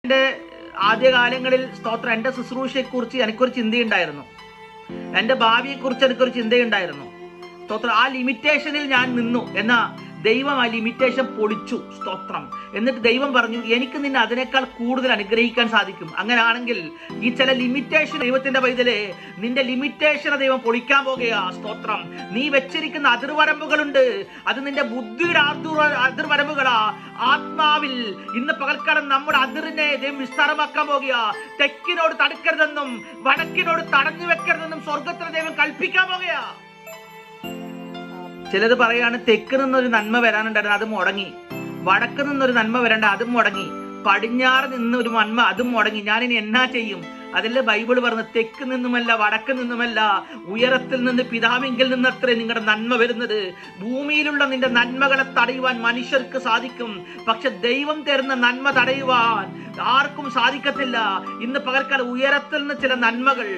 എൻ്റെ ആദ്യകാലങ്ങളിൽ സ്തോത്രം എൻ്റെ ശുശ്രൂഷയെക്കുറിച്ച് എനിക്കൊരു ചിന്തയുണ്ടായിരുന്നു. എൻ്റെ ഭാവിയെക്കുറിച്ച് എനിക്കൊരു ചിന്തയുണ്ടായിരുന്നു. സ്തോത്രം ആ ലിമിറ്റേഷനിൽ ഞാൻ നിന്നു. എന്നാ ദൈവം ആ ലിമിറ്റേഷൻ പൊളിച്ചു. സ്തോത്രം. എന്നിട്ട് ദൈവം പറഞ്ഞു, എനിക്ക് നിന്നെ അതിനേക്കാൾ കൂടുതൽ അനുഗ്രഹിക്കാൻ സാധിക്കും. അങ്ങനെയാണെങ്കിൽ ഈ ചില ലിമിറ്റേഷൻ, ദൈവത്തിന്റെ പൈതലേ, നിന്റെ ലിമിറ്റേഷനെ ദൈവം പൊളിക്കാൻ പോകുകയാ. സ്തോത്രം. നീ വെച്ചിരിക്കുന്ന അതിർവരമ്പുകളുണ്ട്, അത് നിന്റെ ബുദ്ധിയുടെ അതിർവരമ്പുകളാ. ആത്മാവിൽ ഇന്ന് പകൽക്കാലം നമ്മുടെ അതിരിനെ ദൈവം വിസ്താരമാക്കാൻ പോകുകയാ. തെക്കിനോട് തടുക്കരുതെന്നും വടക്കിനോട് തടഞ്ഞു വെക്കരുതെന്നും സ്വർഗത്തിന് ദൈവം കൽപ്പിക്കാൻ പോകുകയാ. ചിലത് പറയാണ്, തെക്ക് നിന്നൊരു നന്മ വരാനുണ്ടായിരുന്നു, അത് മുടങ്ങി. വടക്ക് നിന്നൊരു നന്മ വരണ്ട, അതും മുടങ്ങി. പടിഞ്ഞാറ് നിന്ന് ഒരു നന്മ, അതും മുടങ്ങി. ഞാനിനി എന്നാ ചെയ്യും? അതിലെ ബൈബിൾ പറഞ്ഞു, തെക്ക് നിന്നുമല്ല വടക്ക് നിന്നുമല്ല, ഉയരത്തിൽ നിന്ന് പിതാവിങ്കിൽ നിന്നത്രേ നിങ്ങളുടെ നന്മ വരുന്നത്. ഭൂമിയിലുള്ള നിന്റെ നന്മകളെ തടയുവാൻ മനുഷ്യർക്ക് സാധിക്കും, പക്ഷെ ദൈവം തരുന്ന നന്മ തടയുവാൻ ആർക്കും സാധിക്കത്തില്ല. ഇന്ന് പകൽക്കാലം ഉയരത്തിൽ നിന്ന് ചില നന്മകൾ,